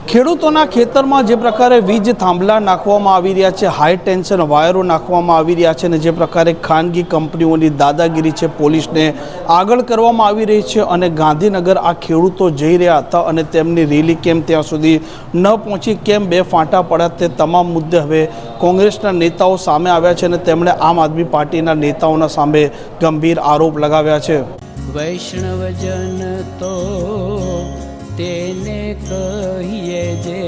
ખેડૂતોના ખેતરમાં જે પ્રકારે વીજ થાંભલા નાખવામાં આવી રહ્યા છે, હાઈ ટેન્શન વાયરો નાખવામાં આવી રહ્યા છે અને જે પ્રકારે ખાનગી કંપનીઓની દાદાગીરી છે પોલીસને આગળ કરવામાં આવી રહી છે અને ગાંધીનગર આ ખેડૂતો જઈ રહ્યા હતા અને તેમની રેલી કેમ ત્યાં સુધી ન પહોંચી, કેમ બે ફાંટા પડ્યા, તે તમામ મુદ્દે હવે કોંગ્રેસના નેતાઓ સામે આવ્યા છે અને તેમણે આમ આદમી પાર્ટીના નેતાઓના સામે ગંભીર આરોપ લગાવ્યા છે। વૈષ્ણવજન તો તેને કહીએ જે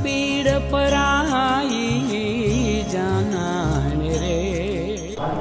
પીડ પરાઈ જાનાને રે।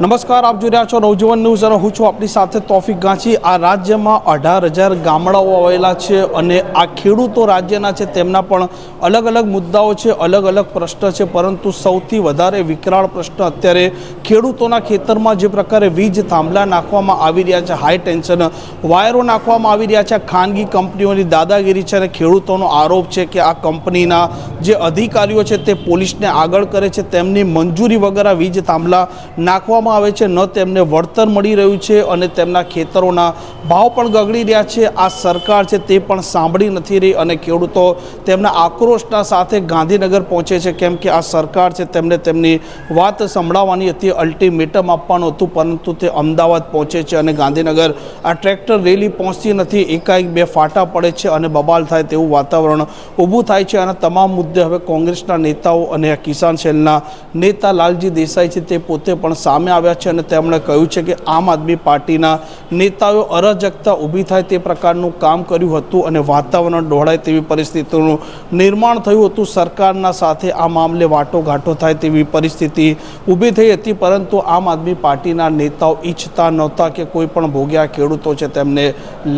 નમસ્કાર, આપ જોઈ રહ્યા છો નવજીવન ન્યૂઝ અને હું છું આપણી સાથે તોફિક ગાંચી। આ રાજ્યમાં 18,000 ગામડાઓ આવેલા છે અને આ ખેડૂતો રાજ્યના છે, તેમના પણ અલગ અલગ મુદ્દાઓ છે, અલગ અલગ પ્રશ્ન છે, પરંતુ સૌથી વધારે વિકરાળ પ્રશ્ન અત્યારે ખેડૂતોના ખેતરમાં જે પ્રકારે વીજ થાંભલા નાખવામાં આવી રહ્યા છે, હાઈ ટેન્શન વાયરો નાખવામાં આવી રહ્યા છે, ખાનગી કંપનીઓની દાદાગીરી છે અને ખેડૂતોનો આરોપ છે કે આ કંપનીના જે અધિકારીઓ છે તે પોલીસને આગળ કરે છે, તેમની મંજૂરી વગર વીજ થાંભલા નાખવામાં આવે છે, ન તેમને વળતર મળી રહ્યું છે અને તેમના ખેતરોના ભાવ પણ ગગડી રહ્યા છે। આ સરકાર છે તે પણ સાંભળી નથી રહી અને ખેડૂતો તેમના આક્રોશના સાથે ગાંધીનગર પહોંચે છે, કેમ કે આ સરકાર છે તેમને તેમની વાત સંભળાવવાની હતી, અલ્ટિમેટમ આપવાનું હતું, પરંતુ તે અમદાવાદ પહોંચે છે અને ગાંધીનગર આ ટ્રેક્ટર રેલી પહોંચતી નથી, એકાએક બે ફાટા પડે છે અને બબાલ થાય તેવું વાતાવરણ ઊભું થાય છે। અને તમામ મુદ્દે હવે કોંગ્રેસના નેતાઓ અને કિસાન સેલના નેતા લાલજી દેસાઈ છે તે પોતે પણ સામે આવ્યા છે અને તેમણે કહ્યું છે કે આમ આદમી પાર્ટીના નેતાઓ અરાજકતા ઊભી થાય તે પ્રકારનું કામ કર્યું હતું અને વાતાવરણ ડહોળાય તેવી પરિસ્થિતિનું નિર્માણ થયું હતું, સરકારના સાથે આ મામલે વાટોઘાટો થાય તેવી પરિસ્થિતિ ઊભી થઈ હતી, પરંતુ આમ આદમી પાર્ટીના નેતાઓ ઈચ્છતા નહોતા કે કોઈ પણ ભોગ્યા ખેડૂતો છે તેમને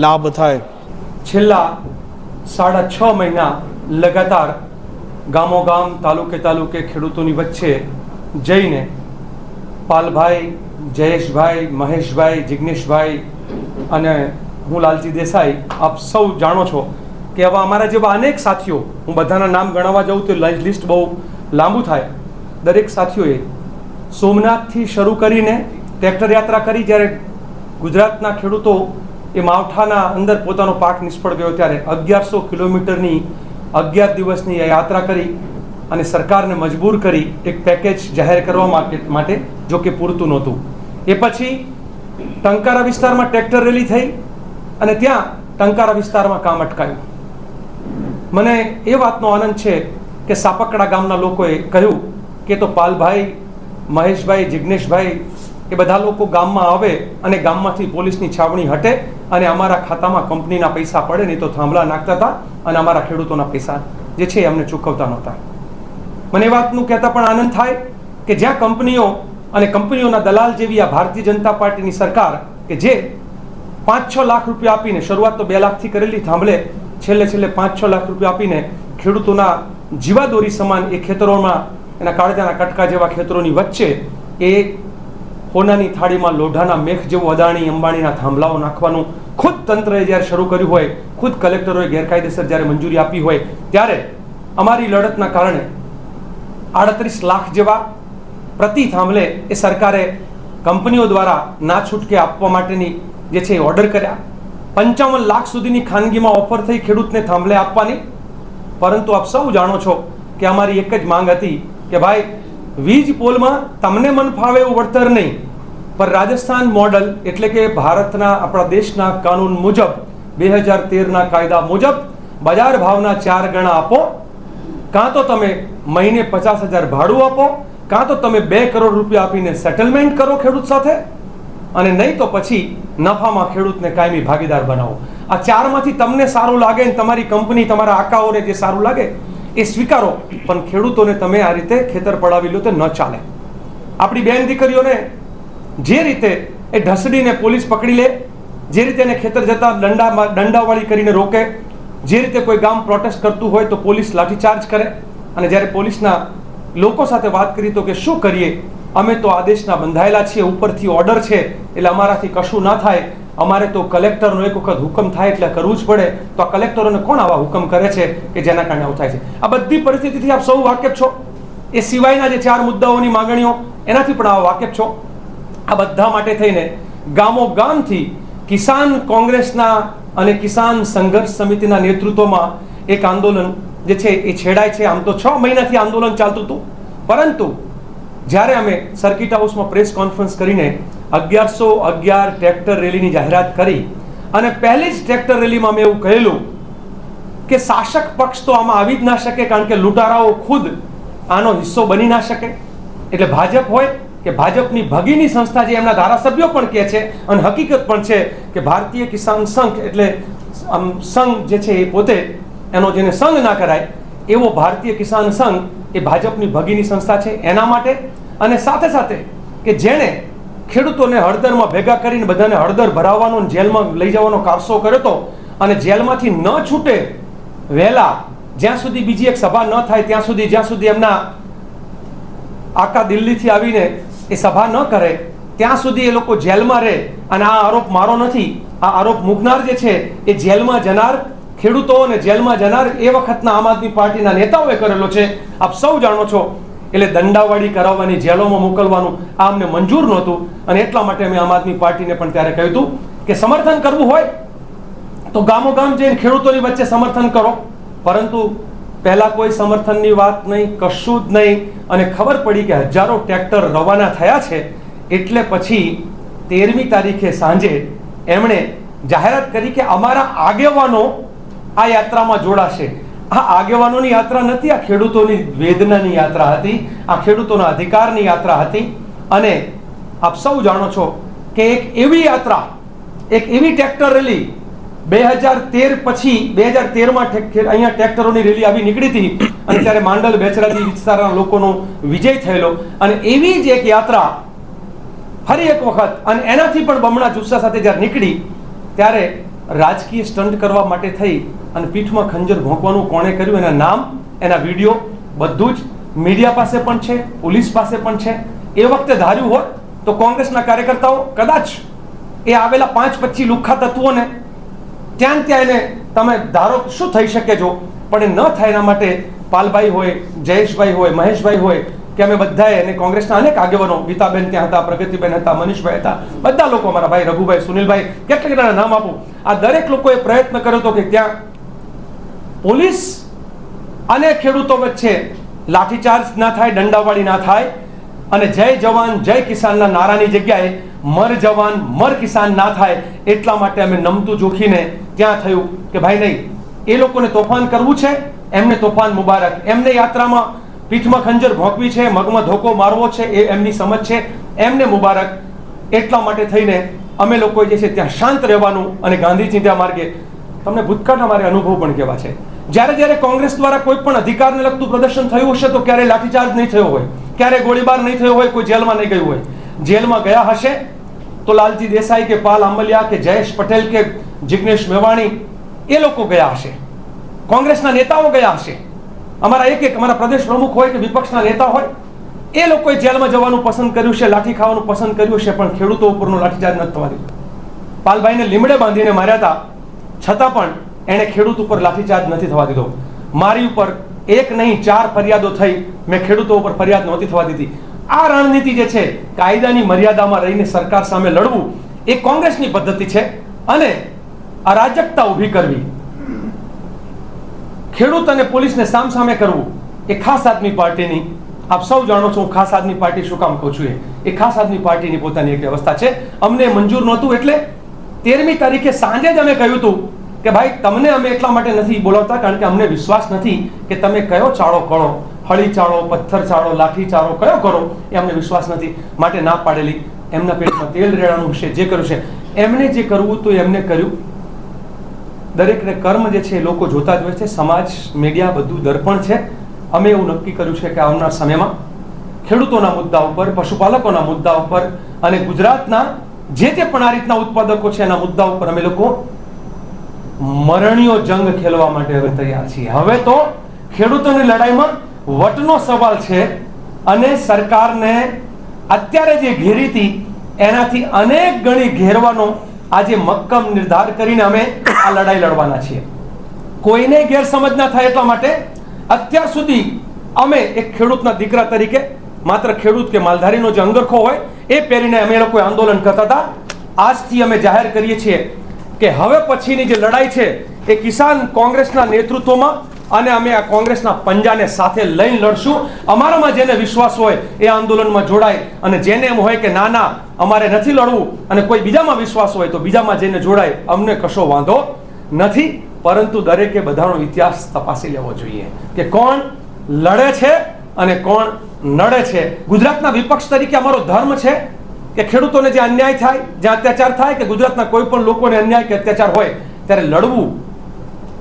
લાભ થાય। છેલ્લા 6.5 મહિના લગાતાર ગામો ગામ તાલુકે તાલુકે ખેડૂતોની વચ્ચે જઈને પાલભાઈ, જયેશભાઈ, મહેશભાઈ, જિગ્નેશભાઈ અને હું લાલજી દેસાઈ, આપ સૌ જાણો છો કે આવા અમારા જેવા અનેક સાથીઓ, હું બધાના નામ ગણાવવા જાઉં તો લિસ્ટ બહુ લાંબુ થાય, દરેક સાથીઓએ સોમનાથથી શરૂ કરીને ટ્રેક્ટર યાત્રા કરી। જ્યારે ગુજરાતના ખેડૂતો એ માવઠાના અંદર પોતાનો પાક નિષ્ફળ ગયો ત્યારે 1100 કિલોમીટરની 11 દિવસની યાત્રા કરી અને સરકારને મજબૂર કરી એક પેકેજ જાહેર કરવા માટે, જો કે પૂરતું નહોતું। એ પછી ટંકારા વિસ્તારમાં ટ્રેક્ટર રેલી થઈ અને ત્યાં ટંકારા વિસ્તારમાં કામ અટકાયું। મને એ વાતનો આનંદ છે કે સાપકડા ગામના લોકોએ કહ્યું કે તો પાલભાઈ, મહેશભાઈ, જિગ્નેશભાઈ એ બધા લોકો ગામમાં આવે અને ગામમાંથી પોલીસની છાવણી હટે અને અમારા ખાતામાં કંપનીના પૈસા પડે, નહીં તો થાંભલા નાખતા હતા અને અમારા ખેડૂતોના પૈસા જે છે અમને ચૂકવતા નહોતા। મને એ વાતનું કહેતા પણ આનંદ થાય કે જ્યાં કંપનીઓ અને કંપનીઓના દલાલ જેવી આ ભારતીય જનતા પાર્ટીની સરકાર કે જે 5-6 લાખ રૂપિયા આપીને, શરૂઆત તો 2 લાખથી કરેલી થાંભલે, છેલ્લે 5-6 લાખ રૂપિયા આપીને ખેડૂતોના જીવાદોરી સમાન એ ખેતરોમાં, એના કાળજાના કટકા જેવા ખેતરોની વચ્ચે એ હોનાની થાળીમાં લોઢાના મેઘ જેવું અદાણી અંબાણીના થાંભલાઓ નાખવાનું ખુદ તંત્રએ જ્યારે શરૂ કર્યું હોય, ખુદ કલેક્ટરોએ ગેરકાયદેસર જ્યારે મંજૂરી આપી હોય, ત્યારે અમારી લડતના કારણે 38 લાખ જેવા પ્રતિ થાંભલે એ સરકારે કંપનીઓ દ્વારા ના છૂટકે આપવા માટેની જે છે ઓર્ડર કર્યા। 55 લાખ સુધીની ખાનગીમાં ઓફર થઈ ખેડૂતને થાંભલે આપવાની, પરંતુ આપ સૌ જાણો છો કે અમારી એક જ માંગ હતી કે ભાઈ વીજ પોલમાં તમને મન ફાવે એવું વળતર નહીં, પણ રાજસ્થાન મોડલ એટલે કે ભારતના, આપણા દેશના કાનૂન મુજબ 2013ના કાયદા મુજબ બજાર ભાવના 4 ગણા આપો, કાં તો તમે મહિને 50,000 ભાડું આપો, કાં તો તમે 2 કરોડ રૂપિયા આપીને સેટલમેન્ટ કરો ખેડૂત સાથે, અને નહીં તો પછી નફામાં ખેડૂતને કાયમી ભાગીદાર બનાવો। આ 4માંથી તમને સારું લાગે ને તમારી કંપની, તમારા આકાઓને જે સારું લાગે એ સ્વીકારો, પણ ખેડૂતોને તમે આ રીતે ખેતર પડાવી લો તો ન ચાલે। આપણી બેન દીકરીઓને જે રીતે એ ઢસડીને પોલીસ પકડી લે, જે રીતે એને ખેતર જતા દંડાવાળી કરીને રોકે, જે રીતે કોઈ ગામ પ્રોટેસ્ટ કરતું હોય તો પોલીસ લાઠીચાર્જ કરે, અને જ્યારે પોલીસના લોકો સાથે વાત કરી તો કે શું કરીએ, અમે તો આદેશના બંધાયેલા છીએ, ઉપરથી ઓર્ડર છે એટલે અમારાથી કશું ના થાય, અમારે તો કલેક્ટરનો એક વખત હુકમ થાય એટલે કરવું જ પડે। તો આ કલેક્ટરોને કોણ આવા હુકમ કરે છે કે જેના કારણે આવું થાય છે? આ બધી પરિસ્થિતિથી આપ સૌ વાકેફ છો, એ સિવાયના જે 4 મુદ્દાઓની માંગણીઓ એનાથી પણ આવા વાકેફ છો। આ બધા માટે થઈને ગામો ગામથી કિસાન કોંગ્રેસના અને કિસાન સંઘર્ષ સમિતિના નેતૃત્વમાં એક આંદોલન જે છે એ છેડાય છે. આમ તો 6 મહિનાથી આંદોલન ચાલતું હતું, પરંતુ જ્યારે અમે સર્કિટ હાઉસમાં પ્રેસ કોન્ફરન્સ કરીને 1111 ટ્રેક્ટર રેલીની જાહેરાત કરી અને પહેલી જ ટ્રેક્ટર રેલીમાં મેં એવું કહેલું કે શાસક પક્ષ તો આમાં આવી જ ના શકે, કારણ કે લૂંટારાઓ ખુદ આનો હિસ્સો બની ના શકે. એટલે ભાજપ હોય કે ભાજપની ભગીની સંસ્થા, જે એમના ધારાસભ્યો પણ કહે છે અને હકીકત પણ છે કે ભારતીય કિસાન સંઘ એટલે સંઘ જે છે એ પોતે એનો જેને સંઘ ના કરાય એવો ભારતીય કિસાન સંઘ એ ભાજપની ભગીની સંસ્થા છે. એના માટે અને સાથે સાથે કે જેણે ખેડૂતોને હળદરમાં ભેગા કરીને બધાને હળદર ભરાવવાનો, જેલમાં લઈ જવાનો કારસો કર્યો હતો અને જેલમાંથી ન છૂટે વહેલા, જ્યાં સુધી બીજી એક સભા ન થાય ત્યાં સુધી, જ્યાં સુધી એમના આકા દિલ્હીથી આવીને એ સભા ન કરે ત્યાં સુધી એ લોકો જેલમાં રહે. અને આ આરોપ મારો નથી, આ આરોપ મૂકનાર જે છે એ જેલમાં જનાર ખેડૂતો અને જેલમાં જનાર એ વખતના આમ આદમી પાર્ટીના નેતાઓએ કરેલો છે. આપ સૌ જાણો છો. એટલે દંડાવાળી કરાવવાની, જેલોમાં મોકલવાનું આ અમને મંજૂર નહોતું અને એટલા માટે અમે આમ આદમી પાર્ટીને પણ ત્યારે કહ્યું હતું કે સમર્થન કરવું હોય તો ગામો ગામ જઈને ખેડૂતોની વચ્ચે સમર્થન કરો, પરંતુ પહેલા કોઈ સમર્થનની વાત નહીં, કશું જ નહીં. અને ખબર પડી કે હજારો ટ્રેક્ટર રવાના થયા છે એટલે પછી 13મી તારીખે સાંજે એમણે જાહેરાત કરી કે અમારા આગેવાનો આ યાત્રામાં જોડાશે. આ આગેવાનોની યાત્રા નથી, આ ખેડૂતોની વેદનાની યાત્રા હતી, આ ખેડૂતોના અધિકારની યાત્રા હતી. અને આપ સૌ જાણો છો કે એક એવી યાત્રા, એક એવી ટ્રેક્ટર રેલી 2013 પછી 2013માં અહીંયા ટ્રેક્ટરોની રેલી આવી નીકળી હતી અને ત્યારે માંડલ બેચરાજી વિસ્તારના લોકોનો વિજય થયેલો. અને એવી જ એક યાત્રા ફરી એક વખત અને એનાથી પણ બમણા જુસ્સા સાથે જ્યારે નીકળી ત્યારે રાજકીય સ્ટન્ટ કરવા માટે થઈ અને પીઠમાં ખંજર ભોંકવાનું કોણે કર્યું, એના નામ, એના વિડીયો બધું જ મીડિયા પાસે પણ છે, પોલીસ પાસે પણ છે. એ વખતે ધાર્યું હોત તો કોંગ્રેસના કાર્યકર્તાઓ કદાચ એ આવેલા 5-25 લુખ્ખા તત્વોને ત્યાં એને તમે ધારો શું થઈ શકે જો, પણ એ ન થાય એના માટે પાલભાઈ હોય, જયેશભાઈ હોય, મહેશભાઈ હોય કે અમે બધાએ, અને કોંગ્રેસના અનેક આગેવાનો, ગીતાબેન ત્યાં હતા, પ્રગતિબેન હતા, મનીષભાઈ હતા, બધા લોકો, અમારા ભાઈ રઘુભાઈ, સુનિલભાઈ, કેટલા નામ આપું, આ દરેક લોકોએ પ્રયત્ન કર્યો હતો કે ત્યાં પોલીસ અને ખેડૂતો વચ્ચે લાઠીચાર્જ ના થાય, દંડાવાળી ના થાય અને જય જવાન જય કિસાનના નારાની જગ્યાએ મર જવાન મર કિસાન ના થાય. એટલા માટે અમે નમતું જોખીને ત્યાં થયું કે ભાઈ નહીં, એ લોકોને તોફાન કરવું છે, એમને તોફાન મુબારક, એમને યાત્રામાં પીઠમાં ખંજર ભોંકવી છે, મગમાં ધોકો મારવો છે, એ એમની સમજ છે, એમને મુબારક. એટલા માટે થઈને અમે લોકોએ જે છે ત્યાં શાંત રહેવાનું અને ગાંધી ચિંતા માર્ગે, તમને ભૂતકાળના મારે અનુભવ પણ કેવા છે, જ્યારે જ્યારે કોંગ્રેસ દ્વારા કોઈ પણ અધિકારને લગતું પ્રદર્શન થયું હશે તો ક્યારે લાઠીચાર્જ નહીં થયો હોય, ક્યારે ગોળીબાર નહીં થયો હોય, કોઈ જેલમાં નહીં ગયું હોય. જેલમાં ગયા હશે તો લાલજી દેસાઈ કે પાલ આંબલિયા કે જયેશ પટેલ કે જિગ્નેશ મેવાણી એ લોકો ગયા હશે, કોંગ્રેસના નેતાઓ ગયા હશે, અમારા એક અમારા પ્રદેશ પ્રમુખ હોય કે વિપક્ષના નેતા હોય, એ લોકોએ જેલમાં જવાનું પસંદ કર્યું છે, લાઠી ખાવાનું પસંદ કર્યું છે, પણ ખેડૂતો ઉપરનો લાઠીચાર્જ નથી થવા દીધો. પાલભાઈને લીમડે બાંધીને માર્યા હતા, છતાં પણ એણે ખેડૂત ઉપર લાઠીચાર્જ નથી થવા દીધો. મારી ઉપર 1 નહીં 4 ફરિયાદો થઈ, મેં ખેડૂતો ઉપર ફરિયાદ નહોતી થવા દીધી. આ રણનીતિ જે છે, કાયદાની મર્યાદામાં રહીને સરકાર સામે લડવું, એ કોંગ્રેસની પદ્ધતિ છે. અને અરાજકતા ઊભી કરવી, ખેડૂત અને પોલીસને સામસામે કરવું, એ ખાસ આદમી પાર્ટીની, આપ સૌ જાણો છો હું ખાસ આદમી પાર્ટી શું કામ કહું છું, એ ખાસ આદમી પાર્ટીની પોતાની એક વ્યવસ્થા છે. અમને મંજૂર નહોતું એટલે 13મી તારીખે સાંજે જ અમે કહ્યું હતું કે ભાઈ તમને અમે એટલા માટે નથી બોલાવતા કારણ કે અમને વિશ્વાસ નથી કે તમે કયો ચાળો કરો, હળી ચાળો, પથ્થર ચાળો, લાઠી ચાળો કયો કરો, એ અમને વિશ્વાસ નથી, માટે ના પાડેલી. એમના પેટમાં તેલ રેડાનું છે, જે કર્યું છે એમને, જે કરવું તો એમને કર્યું. દરેકને કર્મ જે છે એ લોકો જોતા જ હોય છે, સમાજ, મીડિયા બધું દર્પણ છે. અમે એવું નક્કી કર્યું છે કે આવનાર સમયમાં ખેડૂતોના મુદ્દા ઉપર, પશુપાલકોના મુદ્દા ઉપર અને ગુજરાતના જે પણ આ રીતના ઉત્પાદકો છે એના મુદ્દા ઉપર અમે લોકો મરણીયો જંગ ખેલવા માટે હવે તૈયાર છીએ. હવે તો ખેડૂતોની લડાઈમાં વટનો સવાલ છે અને સરકારને અત્યારે જે ઘેરી હતી એનાથી અનેક ગણી ઘેરવાનો આજે મક્કમ નિર્ધાર કરીને અમે આ લડાઈ લડવાના છીએ. કોઈને ગેરસમજ ના થાય એટલા માટે અત્યાર સુધી અમે એક ખેડૂતના દીકરા તરીકે માત્ર ખેડૂત કે માલધારીનો જે અંગરખો હોય એ પહેરીને અમે લોકો આંદોલન કરતા હતા. આજથી અમે જાહેર કરીએ છીએ કે હવે પછીની જે લડાઈ છે એ કિસાન કોંગ્રેસના નેતૃત્વમાં અને અમે આ કોંગ્રેસના પંજાને સાથે લઈને લડશું. અમારામાં જેને વિશ્વાસ હોય એ આંદોલનમાં જોડાય, અને જેને એમ હોય કે ના ના અમારે નથી લડવું અને કોઈ બીજામાં વિશ્વાસ હોય તો બીજામાં જઈને જોડાય. અમને કશો વાંધો નથી, પરંતુ દરેકે બધાનો ઇતિહાસ તપાસી લેવો જોઈએ કે કોણ લડે છે અને કોણ નડે છે. ગુજરાતના વિપક્ષ તરીકે અમારો ધર્મ છે કે ખેડૂતોને જે અન્યાય થાય, જે અત્યાચાર થાય, કે ગુજરાતના કોઈ પણ લોકોને અન્યાય કે અત્યાચાર હોય ત્યારે લડવું,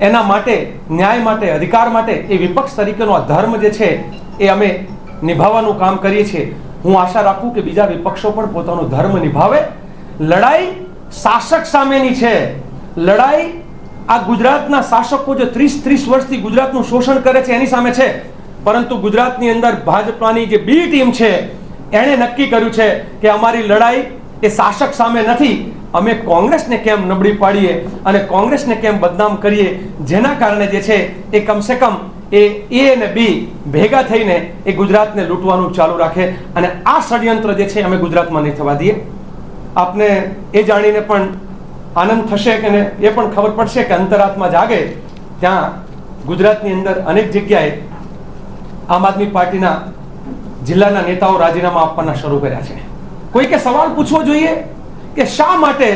એના માટે, ન્યાય માટે, અધિકાર માટે એ વિપક્ષ તરીકેનો આ ધર્મ જે છે એ અમે નિભાવવાનું કામ કરીએ છીએ. હું આશા રાખું કે બીજા વિપક્ષો પણ પોતાનો ધર્મ નિભાવે. લડાઈ શાસક સામેની છે. લડાઈ આ ગુજરાતના શાસકો જે 30 વર્ષથી ગુજરાતનું શોષણ કરે છે એની સામે છે. પરંતુ ગુજરાતની અંદર ભાજપાની જે બી ટીમ છે એણે નક્કી કર્યું છે કે અમારી લડાઈ એ શાસક સામે નથી. અમે કોંગ્રેસને કેમ નબળી પાડીએ અને કોંગ્રેસને કેમ બદનામ કરીએ, જેના કારણે જે છે એ કમસે કમ એ અને બી ભેગા થઈને એ ગુજરાતને લૂંટવાનું ચાલુ રાખે. અને આ ષડયંત્ર જે છે અમે ગુજરાતમાં નહીં થવા દઈએ. આપને એ જાણીને પણ આનંદ થશે કે એ પણ ખબર પડશે કે અંતરાત્મા જાગે ત્યાં ગુજરાતની અંદર અનેક જગ્યાએ આમ આદમી પાર્ટીના જિલ્લાના નેતાઓ રાજીનામા આપવાના શરૂ કર્યા છે. કોઈકે સવાલ પૂછવો જોઈએ કે શા માટે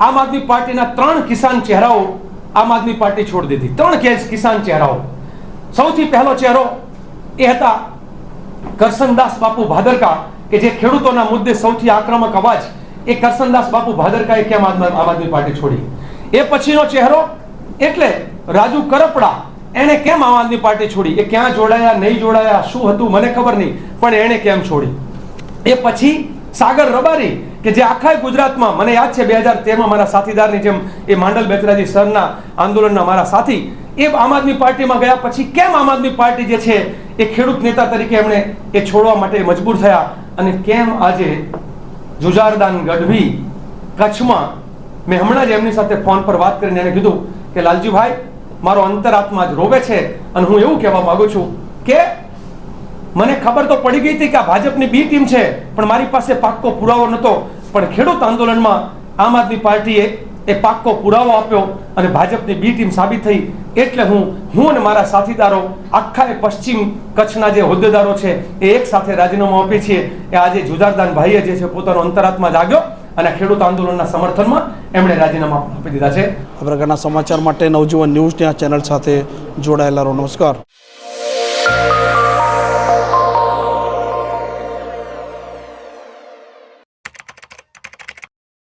આમ આદમી પાર્ટીના 3 કિસાન ચહેરાઓ આમ આદમી પાર્ટી છોડી દીધી. 3 કિસાન ચહેરાઓ. સૌથી પહેલો ચહેરો એ હતા કરસનદાસ બાપુ ભાદરકા, કે જે ખેડૂતોના મુદ્દે સૌથી આક્રમક અવાજ. એ કરસનદાસ બાપુ ભાદરકાએ કેમ આમ આદમી પાર્ટી છોડી? એ પછીનો ચહેરો એટલે રાજુ કરપડા. એણે કેમ આમ આદમી પાર્ટી છોડી? એ ક્યાં જોડાયા, નહીં જોડાયા, શું હતું મને ખબર નહીં, પણ એણે કેમ છોડી? એ પછી સાગર રબારી, કે જે આખા ગુજરાતમાં, મને યાદ છે 2013માં મારા સાથીદારની જેમ એ માંડલ બેચરાજી સરના આંદોલનના મારા સાથી, એ આમ આદમી પાર્ટીમાં ગયા. પછી કેમ આમ આદમી પાર્ટી જે છે એ ખેડૂત નેતા તરીકે એમણે એ છોડવા માટે મજબૂર થયા? અને કેમ આજે જુજારદાન ગઢવી કચ્છમાં, મેં હમણાં જ એમની સાથે ફોન પર વાત કરીને એને કીધું કે લાલજીભાઈ, મારો અંતરાત્મા જ રોવે છે અને હું એવું કહેવા માંગુ છું કે મને ખબર તો પડી ગઈ હતી કે આ ભાજપની બી ટીમ છે, પણ મારી પાસે પાક્કો પુરાવો નહોતો. પણ ખેડૂત આંદોલનમાં આમ આદમી પાર્ટીએ એ પાક્કો પુરાવો આપ્યો અને ભાજપની બી ટીમ સાબિત થઈ. એટલે હું અને મારા સાથીદારો, આખા એ પશ્ચિમ કચ્છના જે હોદ્દેદારો છે એ એક સાથે રાજીનામું આપીએ છીએ. એ આજે જુજારદાન ભાઈએ જે છે પોતાનો અંતરાત્મા જાગ્યો અને ખેડૂત આંદોલનના સમર્થનમાં એમણે રાજીનામા આપી દીધા છે. આ પ્રકારના સમાચાર માટે નવજીવન ન્યૂઝની આ ચેનલ સાથે જોડાયેલા રહો. નમસ્કાર.